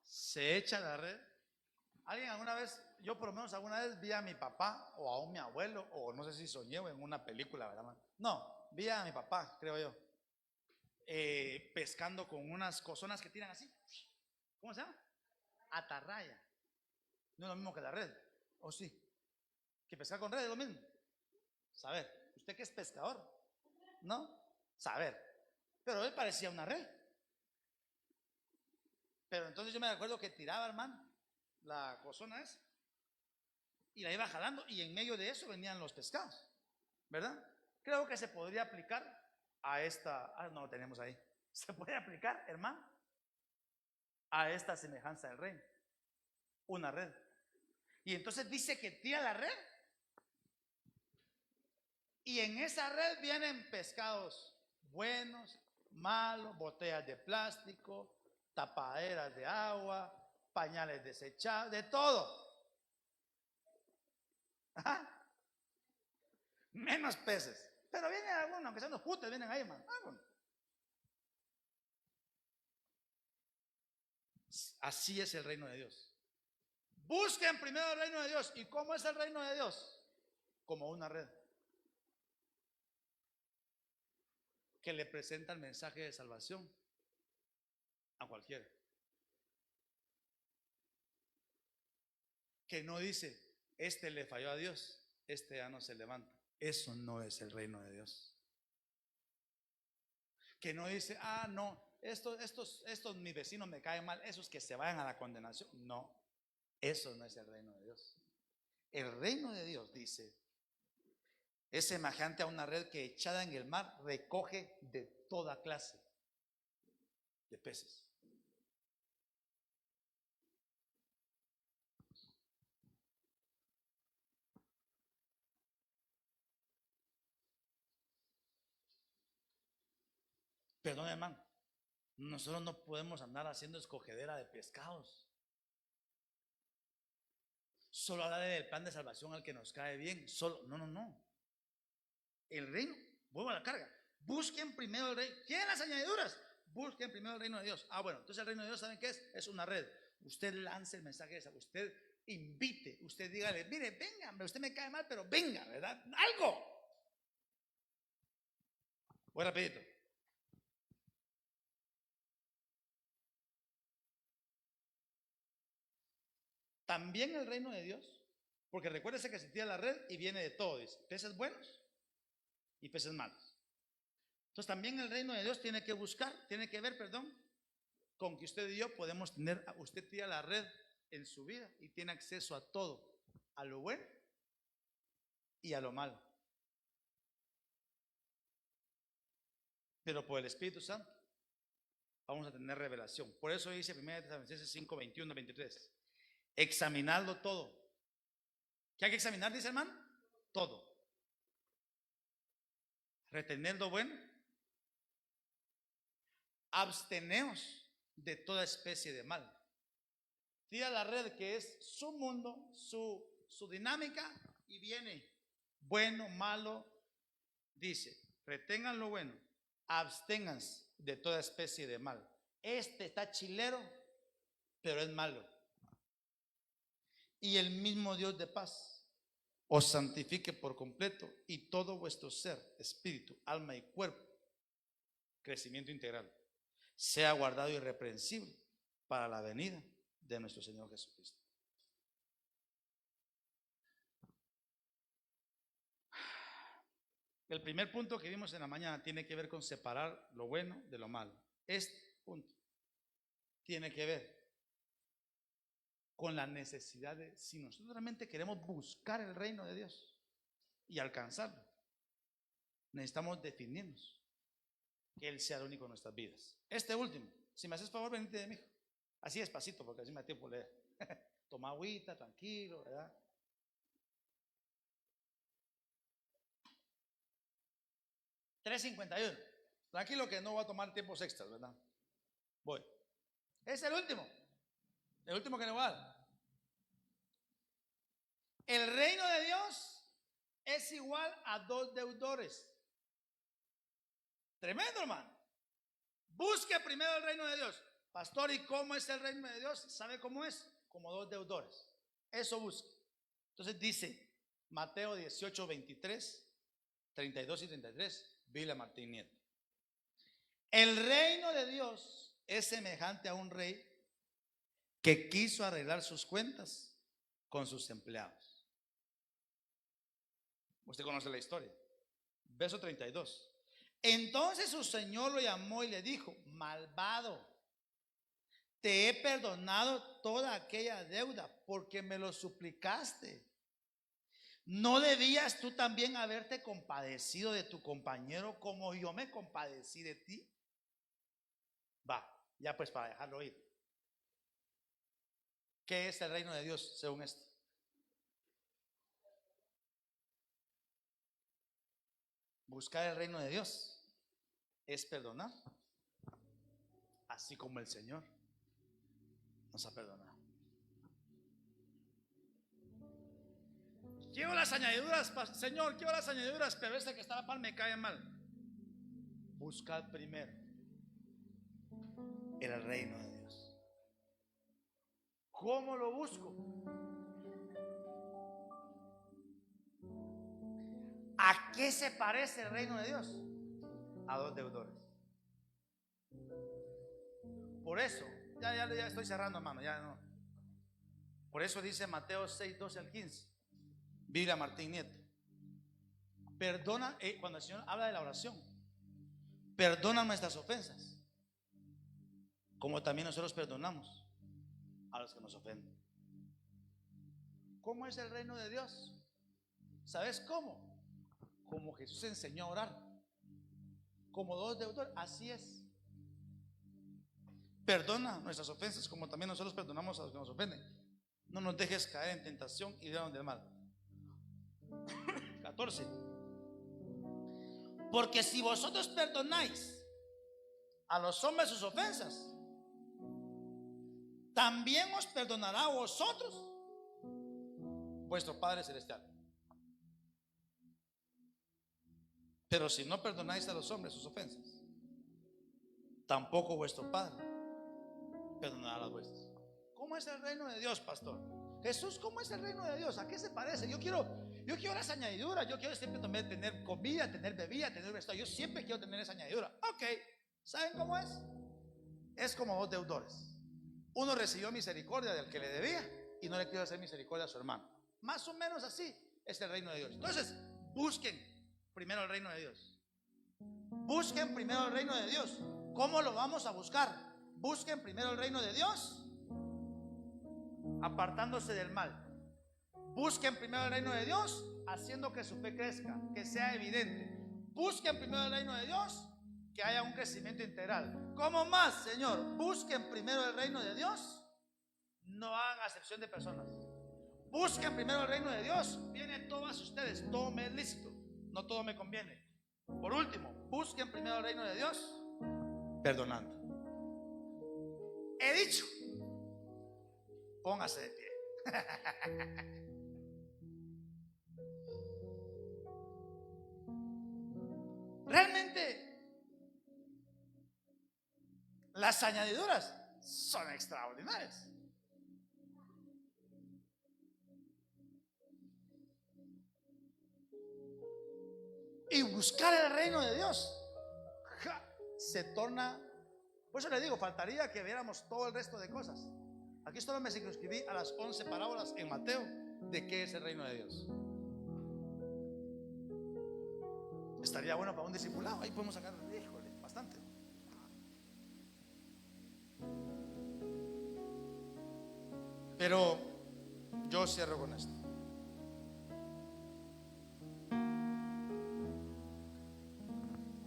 Se echa la red. ¿Alguien alguna vez, yo por lo menos alguna vez vi a mi papá o a mi abuelo, o no sé si soñé o en una película, ¿verdad? No, vi a mi papá, creo yo, pescando con unas cozonas que tiran así. ¿Cómo se llama? Atarraya. No es lo mismo que la red, ¿o sí? ¿Que pescar con red es lo mismo? Saber, ¿usted qué es pescador? ¿No? Saber. Pero él parecía una red. Pero entonces yo me acuerdo que tiraba, hermano, la cozona esa y la iba jalando, y en medio de eso venían los pescados, ¿verdad? Creo que se podría aplicar a esta. No lo tenemos ahí. Se puede aplicar, hermano, a esta semejanza del reino. Una red. Y entonces dice que tira la red, y en esa red vienen pescados buenos, malos, botellas de plástico, tapaderas de agua, pañales desechados, de todo. Ajá. Menos peces. Pero vienen algunos, aunque sean los putes, vienen ahí, hermano. Así es el reino de Dios. Busquen primero el reino de Dios. ¿Y cómo es el reino de Dios? Como una red que le presenta el mensaje de salvación a cualquiera. Que no dice, este le falló a Dios, este ya no se levanta. Eso no es el reino de Dios. Que no dice, no, estos mis vecinos me caen mal, esos que se vayan a la condenación. No, eso no es el reino de Dios. El reino de Dios, dice, es semejante a una red que, echada en el mar, recoge de toda clase de peces. Perdón, hermano, nosotros no podemos andar haciendo escogedera de pescados. Solo hablar del plan de salvación al que nos cae bien. Solo, no. El reino, vuelvo a la carga. Busquen primero el reino. ¿Quieren las añadiduras? Busquen primero el reino de Dios. Bueno, entonces el reino de Dios, ¿saben qué es? Es una red. Usted lance el mensaje de esa. Usted invite. Usted dígale, mire, venga, usted me cae mal, pero venga, ¿verdad? Algo. Voy rapidito. También el reino de Dios, porque recuérdese que se tira la red y viene de todo, dice, peces buenos y peces malos. Entonces también el reino de Dios tiene que buscar, tiene que ver, con que usted y yo podemos tener, usted tira la red en su vida y tiene acceso a todo, a lo bueno y a lo malo. Pero por el Espíritu Santo vamos a tener revelación. Por eso dice 1 Tesalonicenses 5, 21, 23. Examinadlo todo, ¿Qué hay que examinar, dice hermano? Todo. Retener lo bueno. Absteneos de toda especie de mal. Tira la red, que es su mundo, su dinámica, y viene bueno, malo. Dice, retengan lo bueno, absténganse de toda especie de mal. Este está chilero, pero es malo. Y el mismo Dios de paz os santifique por completo, y todo vuestro ser, espíritu, alma y cuerpo, crecimiento integral, sea guardado irreprensible para la venida de nuestro Señor Jesucristo. El primer punto que vimos en la mañana tiene que ver con separar lo bueno de lo malo. Este punto tiene que ver con la necesidad de, si nosotros realmente queremos buscar el reino de Dios y alcanzarlo, necesitamos definirnos que Él sea el único en nuestras vidas. Este último, si me haces favor, venite de mí. Así despacito, porque así me da tiempo de leer. Toma agüita, tranquilo, ¿verdad? $3.51. Tranquilo que no voy a tomar tiempos extras, ¿verdad? Voy. Es el último que le voy a dar. El reino de Dios es igual a 2 deudores. Tremendo, hermano. Busque primero el reino de Dios. Pastor, ¿y cómo es el reino de Dios? ¿Sabe cómo es? Como 2 deudores. Eso busque. Entonces dice Mateo 18, 23, 32 y 33, Biblia Martín Nieto. El reino de Dios es semejante a un rey que quiso arreglar sus cuentas con sus empleados. Usted conoce la historia. Verso 32. Entonces su señor lo llamó y le dijo: malvado, te he perdonado toda aquella deuda porque me lo suplicaste. ¿No debías tú también haberte compadecido de tu compañero como yo me compadecí de ti? Va, ya pues, para dejarlo ir. ¿Qué es el reino de Dios según esto? Buscar el reino de Dios es perdonar, así como el Señor nos ha perdonado. Quiero las añadiduras, Señor, quiero las añadiduras, pero este que está a la par me cae mal. Buscad primero el reino de Dios. ¿Cómo lo busco? ¿A qué se parece el reino de Dios? A 2 deudores. Por eso, ya estoy cerrando, hermano, ya no. Por eso dice Mateo 6, 12 al 15, Biblia Martín Nieto. Perdona, cuando el Señor habla de la oración, perdona nuestras ofensas, como también nosotros perdonamos a los que nos ofenden. ¿Cómo es el reino de Dios? ¿Sabes cómo? Como Jesús enseñó a orar, como 2 deudores, así es. Perdona nuestras ofensas, como también nosotros perdonamos a los que nos ofenden. No nos dejes caer en tentación y líbranos del mal. 14. Porque si vosotros perdonáis a los hombres sus ofensas, también os perdonará a vosotros vuestro Padre Celestial. Pero si no perdonáis a los hombres sus ofensas, tampoco vuestro Padre perdonará las vuestras. ¿Cómo es el reino de Dios, pastor? Jesús, ¿cómo es el reino de Dios? ¿A qué se parece? Yo quiero las añadiduras. Yo quiero siempre también tener comida, tener bebida, tener vestido. Yo siempre quiero tener esa añadidura. Ok, ¿saben cómo es? Es como 2 deudores. Uno recibió misericordia del que le debía y no le quiso hacer misericordia a su hermano. Más o menos así es el reino de Dios. Entonces, busquen primero el reino de Dios. Busquen primero el reino de Dios. ¿Cómo lo vamos a buscar? Busquen primero el reino de Dios apartándose del mal. Busquen primero el reino de Dios haciendo que su fe crezca, que sea evidente. Busquen primero el reino de Dios, que haya un crecimiento integral. ¿Cómo más, Señor? Busquen primero el reino de Dios. No hagan acepción de personas. busquen primero el reino de Dios, viene todo hacia ustedes. Todo me es lícito, no todo me conviene. Por último, busquen primero el reino de Dios, perdonando. He dicho, póngase de pie. Realmente las añadiduras son extraordinarias. Y buscar el reino de Dios se torna. Por eso le digo, faltaría que viéramos todo el resto de cosas. Aquí solo me circunscribí a las 11 parábolas en Mateo de qué es el reino de Dios. Estaría bueno para un discipulado. Ahí podemos sacar, híjole, bastante. Pero yo cierro con esto.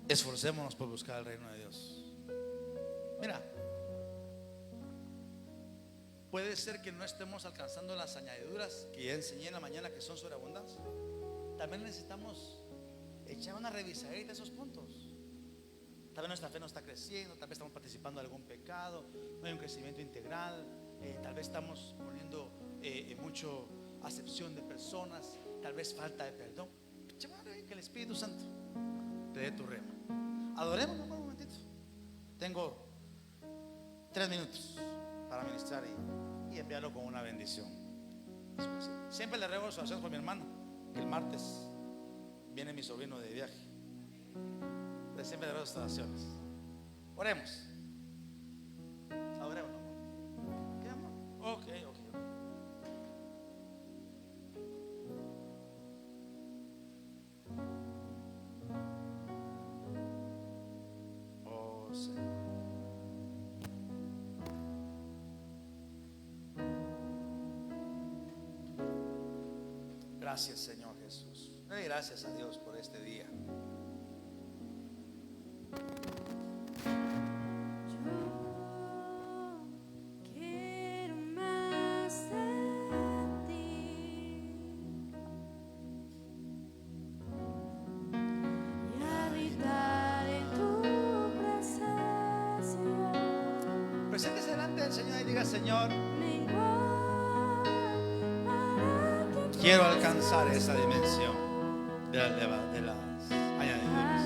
Esforcémonos por buscar el reino de Dios. Mira, puede ser que no estemos alcanzando las añadiduras que ya enseñé en la mañana, que son sobre abundancia. También necesitamos echar una revisadita de esos puntos. Tal vez nuestra fe no está creciendo, tal vez estamos participando de algún pecado, no hay un crecimiento integral, tal vez estamos poniendo mucho acepción de personas, tal vez falta de perdón. Que el Espíritu Santo te dé tu rema. Adoremos un momentito. Tengo 3 minutos para ministrar y enviarlo con una bendición. Siempre le ruego su oración por mi hermano, que el martes viene mi sobrino de viaje. Pero siempre le ruego sus oraciones. Oremos. Adoremos. ¿Qué amor? Ok. Gracias, Señor Jesús. Gracias a Dios por este día. Yo quiero más de ti y habitar en tu presencia. Preséntese delante del Señor y diga: Señor, quiero alcanzar esa dimensión de las añadiduras.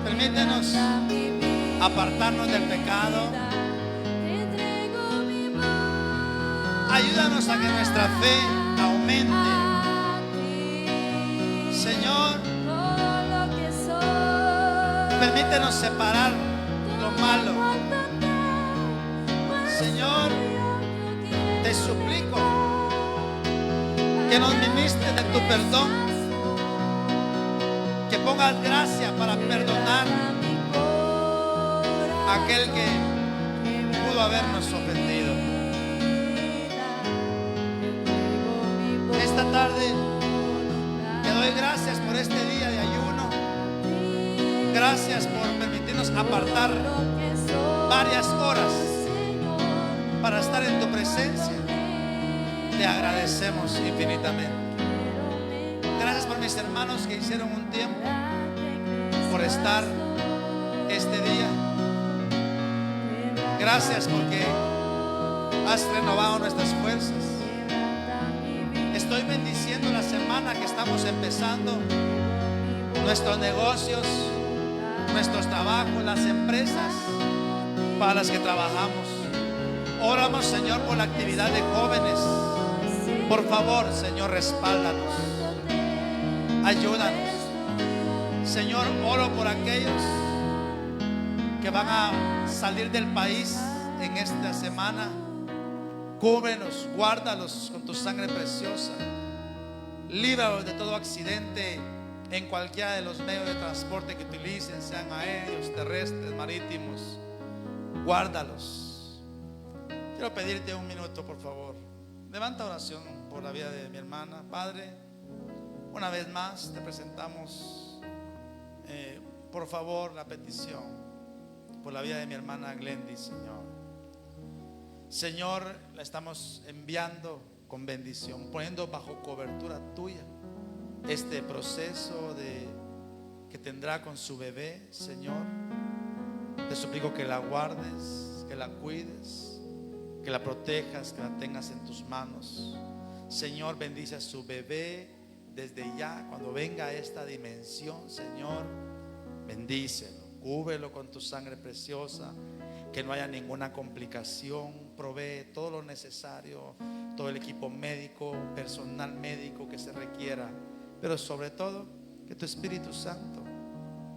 Permítenos apartarnos del pecado. Ayúdanos a que nuestra fe aumente. Señor, permítenos separar lo malo. Señor, te suplico que nos ministres de tu perdón, que pongas gracia para perdonar a aquel que pudo habernos ofendido. Esta tarde te doy gracias por este día de ayuno. Gracias por permitirnos Permítenos apartar varias horas para estar en tu presencia. Te agradecemos infinitamente. Gracias por mis hermanos que hicieron un tiempo, por estar este día. Gracias porque has renovado nuestras fuerzas. Estoy bendiciendo la semana que estamos empezando, nuestros negocios, nuestros trabajos, las empresas para las que trabajamos. Oramos, Señor, por la actividad de jóvenes. Por favor, Señor, respáldanos, ayúdanos. Señor, oro por aquellos que van a salir del país en esta semana. Cúbrelos, guárdalos con tu sangre preciosa. Líbralos de todo accidente en cualquiera de los medios de transporte que utilicen, sean aéreos, terrestres, marítimos. Guárdalos. Quiero pedirte un minuto, por favor. Levanta oración por la vida de mi hermana. Padre, una vez más te presentamos, por favor, la petición por la vida de mi hermana Glendy, Señor. Señor, la estamos enviando con bendición, poniendo bajo cobertura tuya este proceso que tendrá con su bebé, Señor. Te suplico que la guardes, que la cuides, que la protejas, que la tengas en tus manos. Señor, bendice a su bebé desde ya. Cuando venga a esta dimensión, Señor, bendícelo, cúbrelo con tu sangre preciosa. Que no haya ninguna complicación. Provee todo lo necesario, todo el equipo médico, personal médico que se requiera. Pero sobre todo, que tu Espíritu Santo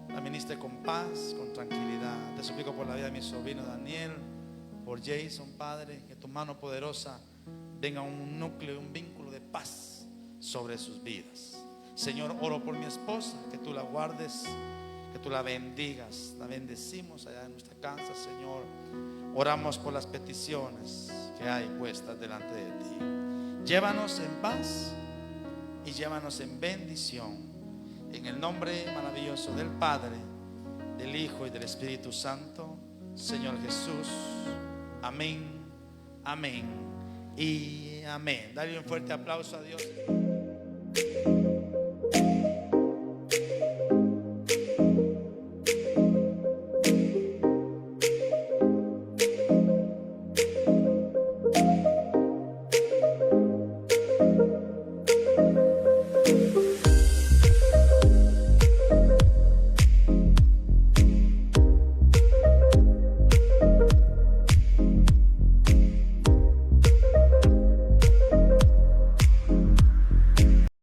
la ministre con paz, con tranquilidad. Te suplico por la vida de mi sobrino Daniel, por Jason, Padre, que tu mano poderosa venga un núcleo, un vínculo de paz sobre sus vidas. Señor, oro por mi esposa, que tú la guardes, que tú la bendigas. La bendecimos allá en nuestra casa, Señor. Oramos por las peticiones que hay puestas delante de ti. Llévanos en paz y llévanos en bendición. En el nombre maravilloso del Padre, del Hijo y del Espíritu Santo, Señor Jesús. Amén, amén y amén. Dale un fuerte aplauso a Dios.